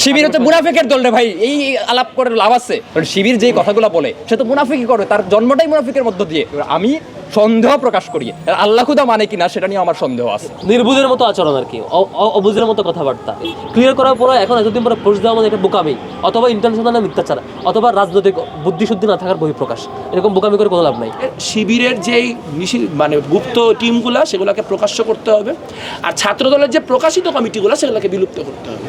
শিবির হচ্ছে মুনাফিকের দল রে ভাই, এই আলাপ করে লাভ আছে? কারণ শিবির যেই কথাগুলো বলে সে তো মুনাফিকই করে, তার জন্মটাই মুনাফিকের মধ্য দিয়ে। আমি সন্দেহ প্রকাশ করি, আল্লাহ খুদা মানে কিনা সেটা নিয়ে আমার সন্দেহ আছে। নির্বুঝের মতো আচরণ আর কি, অবুঝের মতো কথাবার্তা ক্লিয়ার করার পরে এখন এতদিন পরে পোস্ট দেওয়া মানে একটা বোকামি, অথবা ইন্টারন্যাশনাল মিথ্যাচার, অথবা রাজনৈতিক বুদ্ধিশুদ্ধি না থাকার বহিঃপ্রকাশ। এরকম বোকামি করে কোনো লাভ নাই। শিবিরের যেই মানে গুপ্ত টিমগুলো সেগুলোকে প্রকাশ্য করতে হবে, আর ছাত্রদলের যে প্রকাশিত কমিটিগুলো সেগুলোকে বিলুপ্ত করতে হবে।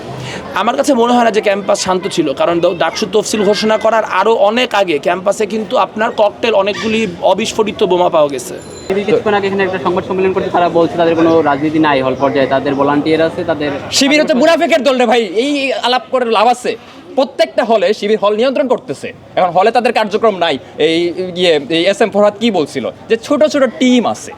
আমার কাছে মনে হয় না যে ক্যাম্পাস শান্ত ছিল, কারণ ডাকসু তফসিল ঘোষণা করার আরও অনেক আগে ক্যাম্পাসে কিন্তু আপনার ককটেল অনেকগুলি অবিস্ফোরিত বোমা পাওয়া গেছে। কিছুক্ষণ আগে এখানে একটা সংবাদ সম্মেলন করতে তারা বলছে তাদের কোনো রাজনীতি নাই হল পর্যায়ে, তাদের ভলান্টিয়ার আছে, তাদের শিবির হচ্ছে মুনাফিকের দল রে ভাই, এই আলাপ করে লাভ আছে? প্রত্যেকটা হলে শিবির হল নিয়ন্ত্রণ করতেছে, এখন হলে তাদের কার্যক্রম নাই। এই এস এম ফরহাদ কি বলছিল যে ছোট ছোট টিম আছে,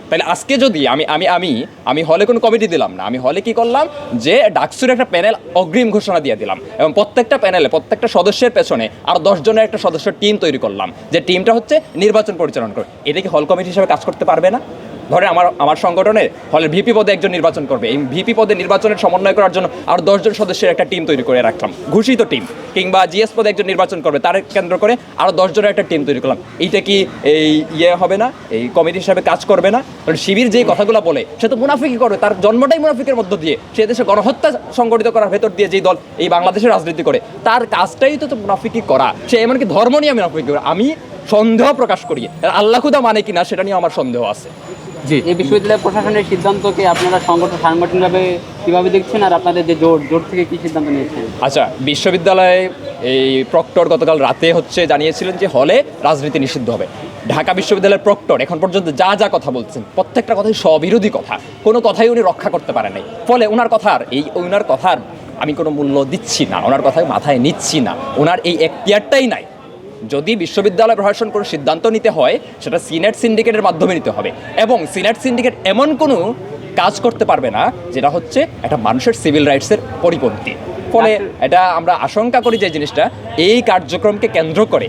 তাহলে আজকে যদি আমি আমি আমি আমি হলে কোনো কমিটি দিলাম না, আমি হলে কি করলাম যে ডাকসুর একটা প্যানেল অগ্রিম ঘোষণা দিয়ে দিলাম, এবং প্রত্যেকটা প্যানেলে প্রত্যেকটা সদস্যের পেছনে আর 10 জনের একটা সদস্য টিম তৈরি করলাম, যে টিমটা হচ্ছে নির্বাচন পরিচালনা করে। এটা কি হল কমিটি হিসেবে কাজ করতে পারবে না? ধরে আমার সংগঠনের হলের ভিপি পদে একজন নির্বাচন করবে, এই ভিপি পদে নির্বাচনের সমন্বয় করার জন্য আর 10 জন সদস্যের একটা টিম তৈরি করে রাখলাম, ঘোষিত টিম। কিংবা জিএস পদে একজন নির্বাচন করবে, তার কেন্দ্র করে আরও 10 জনের একটা টিম তৈরি করলাম। এইটা কি এই হবে না, এই কমিটি হিসাবে কাজ করবে না? কারণ শিবির যেই কথাগুলো বলে সে তো মুনাফিকই করে, তার জন্মটাই মুনাফিকের মধ্য দিয়ে। সে দেশে গণহত্যা সংগঠিত করার ভেতর দিয়ে যেই দল এই বাংলাদেশের রাজনীতি করে, তার কাজটাই তো মুনাফিকই করা। সে এমনকি ধর্ম নিয়ে মুনাফিকই করে। আমি সন্দেহ প্রকাশ করি, আল্লাহ খুদা মানে কিনা সেটা নিয়ে আমার সন্দেহ আছে। জি, এই বিশ্ববিদ্যালয় প্রশাসনের সিদ্ধান্তকে আপনারা সাংগঠনিকভাবে কীভাবে দেখছেন, আর আপনাদের যে জোট থেকে কী সিদ্ধান্ত নিয়েছেন? আচ্ছা, বিশ্ববিদ্যালয়ে এই প্রক্টর গতকাল রাতে জানিয়েছিলেন যে হলে রাজনীতি নিষিদ্ধ হবে। ঢাকা বিশ্ববিদ্যালয়ের প্রক্টর এখন পর্যন্ত যা যা কথা বলছেন প্রত্যেকটা কথাই স্ববিরোধী কথা, কোনো কথাই উনি রক্ষা করতে পারেন নাই। ফলে ওনার কথার আমি কোনো মূল্য দিচ্ছি না, ওনার কথায় মাথায় নিচ্ছি না, ওনার এই এখতিয়ারটাই নাই। যদি বিশ্ববিদ্যালয় প্রশাসন কোনো সিদ্ধান্ত নিতে হয় সেটা সিনেট সিন্ডিকেটের মাধ্যমে নিতে হবে, এবং সিনেট সিন্ডিকেট এমন কোনো কাজ করতে পারবে না যেটা হচ্ছে একটা মানুষের সিভিল রাইটসের পরিপন্থী। ফলে এটা আমরা আশঙ্কা করি যে জিনিসটা এই কার্যক্রমকে কেন্দ্র করে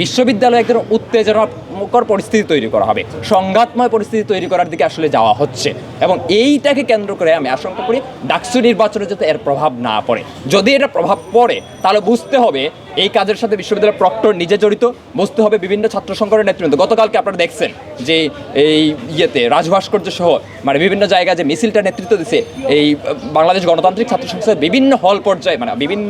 বিশ্ববিদ্যালয়ে একজন উত্তেজনাকর পরিস্থিতি তৈরি করা হবে, সংঘাতময় পরিস্থিতি তৈরি করার দিকে আসলে যাওয়া হচ্ছে। এবং এইটাকে কেন্দ্র করে আমি আশঙ্কা করি ডাকসু নির্বাচনে যাতে এর প্রভাব না পড়ে। যদি এটা প্রভাব পড়ে তাহলে বুঝতে হবে এই কাজের সাথে বিশ্ববিদ্যালয়ের প্রক্টর নিজে জড়িত, বুঝতে হবে বিভিন্ন ছাত্র সংগঠনের নেতৃবৃন্দ। গতকালকে আপনারা দেখছেন যে এই রাজভাস্কর্য সহ মানে বিভিন্ন জায়গায় যে মিছিলটা নেতৃত্ব দিচ্ছে এই বাংলাদেশ গণতান্ত্রিক ছাত্র সংসদের বিভিন্ন হল পর্যায়ে, মানে বিভিন্ন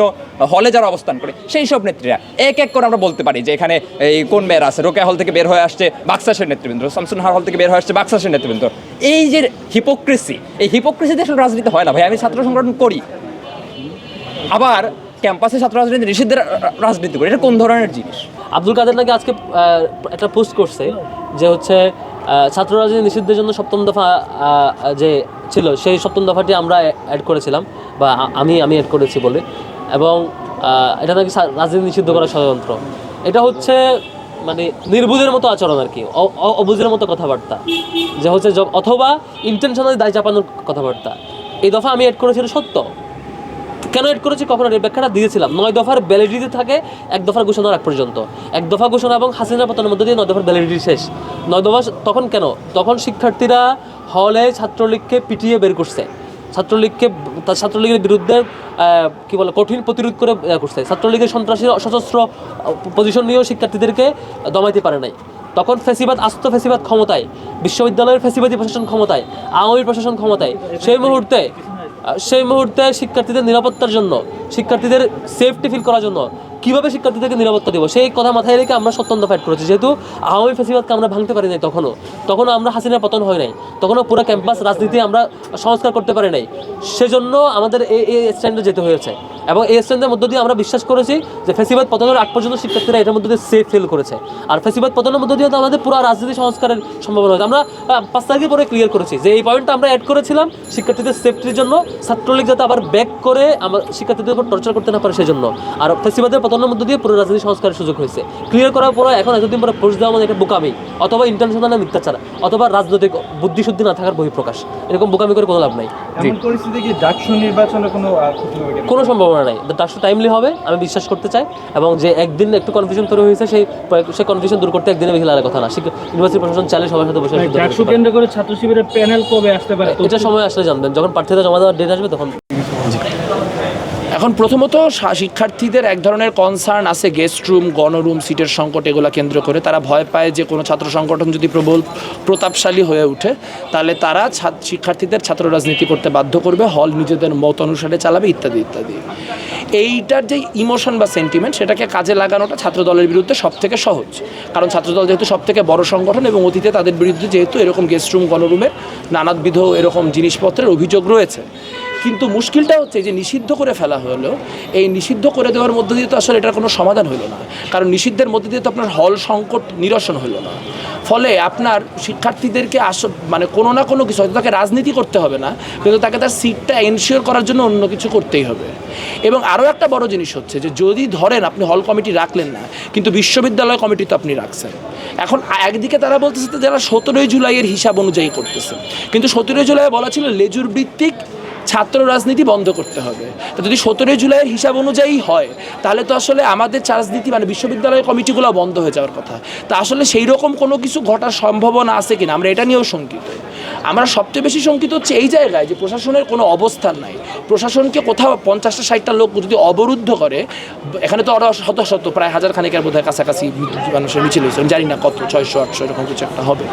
হলে যারা অবস্থান করে সেই সব নেত্রীরা এক এক করে আমরা বলতে পারি যে এখানে এই কোন মেয়ের আছে, রোকেয়া হল থেকে বের হয়ে আসছে বাক্সাসের নেতৃবৃন্দ, শামসুন্নাহার হল থেকে বের হয়ে আসছে বাক্সাসের নেতৃবৃন্দ। এই যে হিপোক্রেসি, এই হিপোক্রেসিতে আসলে রাজনীতি হয় না ভাই। আমি ছাত্র সংগঠন করি, আবার ক্যাম্পাসে ছাত্র রাজনীতি নিষিদ্ধের রাজনীতি করি, এটা কোন ধরনের জিনিস? আব্দুল কাদের নাকি আজকে একটা পোস্ট করছে যে হচ্ছে ছাত্র রাজনীতি নিষিদ্ধের জন্য 7ম দফা যে ছিল সেই 7ম দফাটি আমরা অ্যাড করেছিলাম, বা আমি অ্যাড করেছি বলে, এবং এটা নাকি রাজনীতি নিষিদ্ধ করা ষড়যন্ত্র। এটা হচ্ছে মানে নির্বুঝের মতো আচরণ আর কি, অবুঝের মতো কথাবার্তা, যে হচ্ছে অথবা ইন্টেনশনালি দায় চাপানোর কথাবার্তা। এই দফা আমি অ্যাড করেছিল সত্য, কেন এড করেছি কখন এর ব্যাখ্যাটা দিয়েছিলাম। 9 দফার ভ্যালিডিটি থাকে 1 দফার ঘোষণার আগ পর্যন্ত, 1 দফা ঘোষণা এবং হাসিনা পতনের মধ্যে দিয়ে 9 দফার ভ্যালিডিটি শেষ। 9 দফা তখন কেন? তখন শিক্ষার্থীরা হলে ছাত্রলীগকে পিটিয়ে বের করছে, ছাত্রলীগের বিরুদ্ধে কি বলে কঠিন প্রতিরোধ করে করছে, ছাত্রলীগের সন্ত্রাসী সশস্ত্র পজিশন নিয়েও শিক্ষার্থীদেরকে দমাইতে পারে নাই। তখন ফ্যাসিবাদ ক্ষমতায়, বিশ্ববিদ্যালয়ের ফ্যাসিবাদী প্রশাসন ক্ষমতায়, আওয়ামী প্রশাসন ক্ষমতায়। সেই মুহূর্তে শিক্ষার্থীদের নিরাপত্তার জন্য, শিক্ষার্থীদের সেফটি ফিল করার জন্য কীভাবে শিক্ষার্থীদেরকে নিরাপত্তা দেবো সেই কথা মাথায় রেখে আমরা 7ম দফা করেছি। যেহেতু আওয়ামী ফ্যাসিবাদকে আমরা ভাঙতে পারি নাই, তখনও আমরা হাসিনার পতন হয় নাই, তখনও পুরো ক্যাম্পাস রাজনীতি আমরা সংস্কার করতে পারি নাই। সেজন্য আমাদের এই স্ট্যান্ডে যেতে হয়েছে, এবং এই স্ট্যান্ডের মধ্য দিয়ে আমরা বিশ্বাস করেছি যে ফ্যাসিবাদ পতনের আগ পর্যন্ত শিক্ষার্থীরা এটার মধ্যে দিয়ে সেফ ফিল করেছে, আর ফ্যাসিবাদ পতনের মধ্য দিয়ে তো আমাদের পুরো রাজনীতি সংস্কারের সম্ভাবনা হয়েছে। আমরা 5 তারিখে পরে ক্লিয়ার করেছি যে এই পয়েন্টটা আমরা অ্যাড করেছিলাম শিক্ষার্থীদের সেফটির জন্য, ছাত্রলীগ যাতে আবার ব্যাক করে আমার শিক্ষার্থীদের উপর টর্চার করতে না পারে সেজন্য, আর ফ্যাসিবাদের পতনের মধ্য দিয়ে পুরো রাজনীতি সংস্কারের সুযোগ হয়েছে। ক্লিয়ার করার পরে এখন এতদিন পরে পোস্ট দেওয়া মানে একটা বোকামি, অথবা ইন্টারন্যাশনাল মিথ্যাচার, অথবা রাজনৈতিক বুদ্ধিশুদ্ধি না থাকার বহিঃপ্রকাশ। এরকম বোকামি করে কোনো লাভ নাই। পরিস্থিতি কি ডাকসু নির্বাচনে কোনো সম্ভাবনা নাই। ডাকসু টাইমলি হবে আমি বিশ্বাস করতে চাই, এবং যে একদিন একটু কনফিউশন তৈরি হয়েছে সেই কনফিউশন দূর করতে একদিনে বেশি লাগার কথা না। ইউনিভার্সিটি প্রশাসন চাইলে সবার সাথে বসে ডাকসু কেন্দ্র করে ছাত্র শিবিরের প্যানেল কবে আসতে পারে এটা সময় আসলে জানবেন, যখন প্রার্থীরা জমা দেওয়ার ডেট আসবে তখন। এখন প্রথমত শিক্ষার্থীদের এক ধরনের কনসার্ন আছে গেস্ট রুম, গণরুম, সিটের সংকট, এগুলো কেন্দ্র করে তারা ভয় পায় যে কোনো ছাত্র সংগঠন যদি প্রবল প্রতাপশালী হয়ে ওঠে তাহলে তারা শিক্ষার্থীদের ছাত্র রাজনীতি করতে বাধ্য করবে, হল নিজেদের মত অনুসারে চালাবে ইত্যাদি ইত্যাদি। এইটার যে ইমোশন বা সেন্টিমেন্ট সেটাকে কাজে লাগানোটা ছাত্র দলের বিরুদ্ধে সবথেকে সহজ, কারণ ছাত্রদল যেহেতু সবথেকে বড় সংগঠন এবং অতীতে তাদের বিরুদ্ধে যেহেতু এরকম গেস্ট রুম, গণরুমের নানাবিধ এরকম জিনিসপত্রের অভিযোগ রয়েছে। কিন্তু মুশকিলটা হচ্ছে যে নিষিদ্ধ করে ফেলা হলো, এই নিষিদ্ধ করে দেওয়ার মধ্য দিয়ে তো আসলে এটার কোনো সমাধান হলো না, কারণ নিষিদ্ধের মধ্যে দিয়ে তো আপনার হল সংকট নিরসন হলো না। ফলে আপনার শিক্ষার্থীদেরকে মানে কোনো না কোনো কিছু, হয়তো তাকে রাজনীতি করতে হবে না, কিন্তু তাকে তার সিটটা এনশিওর করার জন্য অন্য কিছু করতেই হবে। এবং আরও একটা বড় জিনিস হচ্ছে যে যদি ধরেন আপনি হল কমিটি রাখলেন না, কিন্তু বিশ্ববিদ্যালয় কমিটি তো আপনি রাখছেন। এখন একদিকে তারা বলতেছে যে যারা 17ই জুলাইয়ের হিসাব অনুযায়ী করতেছে, কিন্তু 17ই জুলাই বলা ছিল লেজুর ভিত্তিক ছাত্র রাজনীতি বন্ধ করতে হবে। তো যদি 17ই জুলাইয়ের হিসাব অনুযায়ী হয় তাহলে তো আসলে আমাদের রাজনীতি মানে বিশ্ববিদ্যালয় কমিটিগুলো বন্ধ হয়ে যাওয়ার কথা। তা আসলে সেই রকম কোনো কিছু ঘটার সম্ভাবনা আছে কিনা আমরা এটা নিয়েও শঙ্কিত। আমরা সবচেয়ে বেশি শঙ্কিত হচ্ছে এই জায়গায় যে প্রশাসনের কোনো অবস্থান নাই। প্রশাসনকে কোথাও 50টা 60টা লোক যদি অবরুদ্ধ করে, এখানে তো আরও শত শত প্রায় হাজার খানিকের বোধহয় কাছাকাছি মানুষের মিছিল হয়েছে, জানি না কত 600-800 এরকম কিছু একটা হবে।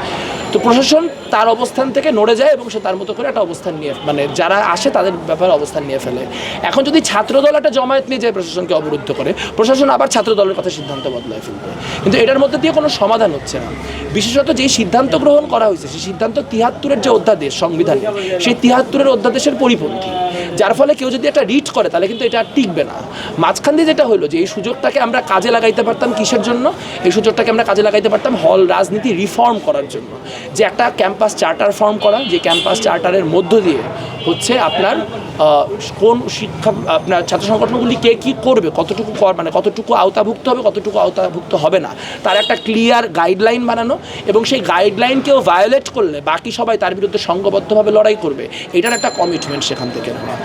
তো প্রশাসন তার অবস্থান থেকে নড়ে যায় এবং সে তার মতো করে একটা অবস্থান নিয়ে মানে যারা আসে তাদের ব্যাপারে অবস্থান নিয়ে ফেলে। এখন যদি ছাত্রদল একটা জমায়েত নিয়ে যায় প্রশাসনকে অবরুদ্ধ করে, প্রশাসন আবার ছাত্রদলের কথা সিদ্ধান্ত বদলায় ফেলবে, কিন্তু এটার মধ্যে দিয়ে কোনো সমাধান হচ্ছে না। বিশেষত যেই সিদ্ধান্ত গ্রহণ করা হয়েছে সেই সিদ্ধান্ত 73-এর যে অধ্যাদেশ সংবিধানে, সেই 73-এর অধ্যাদেশের পরিপন্থী, যার ফলে কেউ যদি একটা রিট করে তাহলে কিন্তু এটা আর টিকবে না। মাঝখান দিয়ে যেটা হলো যে এই সুযোগটাকে আমরা কাজে লাগাইতে পারতাম কিসের জন্য? এই সুযোগটাকে আমরা কাজে লাগাইতে পারতাম হল রাজনীতি রিফর্ম করার জন্য, যে একটা ক্যাম্পাস চার্টার ফর্ম করা, যে ক্যাম্পাস চার্টারের মধ্য দিয়ে হচ্ছে আপনার কোন শিক্ষা আপনার ছাত্র সংগঠনগুলি কে কী করবে, কতটুকু মানে কতটুকু আওতাভুক্ত হবে, কতটুকু আওতাভুক্ত হবে না, তার একটা ক্লিয়ার গাইডলাইন বানানো, এবং সেই গাইডলাইনকেও ভায়োলেট করলে বাকি সবাই তার বিরুদ্ধে সংঘবদ্ধভাবে লড়াই করবে, এটার একটা কমিটমেন্ট সেখান থেকে নেওয়া।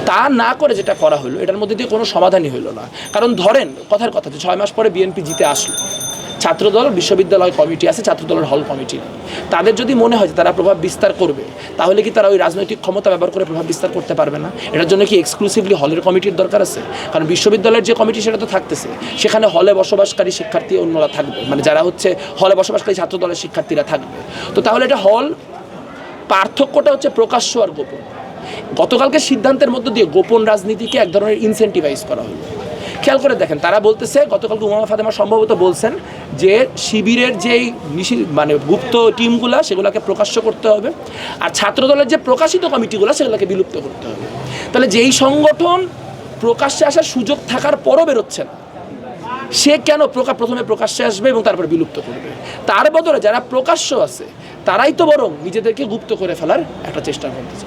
তা না করে যেটা করা হলো এটার মধ্যে দিয়ে কোনো সমাধানই হলো না। কারণ ধরেন কথার কথা যে 6 মাস পরে বিএনপি জিতে আসলো, ছাত্রদল বিশ্ববিদ্যালয় কমিটি আছে, ছাত্রদলের হল কমিটি নেই, তাদের যদি মনে হয় যে তারা প্রভাব বিস্তার করবে তাহলে কি তারা ওই রাজনৈতিক ক্ষমতা ব্যবহার করে প্রভাব বিস্তার করতে পারবে না? এটার জন্য কি এক্সক্লুসিভলি হলের কমিটির দরকার আছে? কারণ বিশ্ববিদ্যালয়ের যে কমিটি সেটা তো থাকতেছে, সেখানে হলে বসবাসকারী শিক্ষার্থী অন্যরা থাকবে, মানে যারা হচ্ছে হলে বসবাসকারী ছাত্রদলের শিক্ষার্থীরা থাকবে। তো তাহলে এটা হল, পার্থক্যটা হচ্ছে প্রকাশ্য আর গোপন। গতকালকে সিদ্ধান্তের মধ্য দিয়ে গোপন রাজনীতিকে এক ধরনের ইনসেন্টিভাইজ করা হলো। খেয়াল করে দেখেন, তারা বলতেছে, গতকালকে উমামা ফাতেমা সম্ভবত বলছেন যে শিবিরের যেই মানে গুপ্ত টিমগুলো সেগুলোকে প্রকাশ্য করতে হবে, আর ছাত্রদলের যে প্রকাশিত কমিটিগুলো সেগুলোকে বিলুপ্ত করতে হবে। তাহলে যেই সংগঠন প্রকাশ্যে আসার সুযোগ থাকার পরও বেরোচ্ছে না, সে কেন প্রথমে প্রকাশ্যে আসবে এবং তারপর বিলুপ্ত করবে? তার বদলে যারা প্রকাশ্য আছে তারাই তো বরং নিজেদেরকে গুপ্ত করে ফেলার একটা চেষ্টা করতেছে।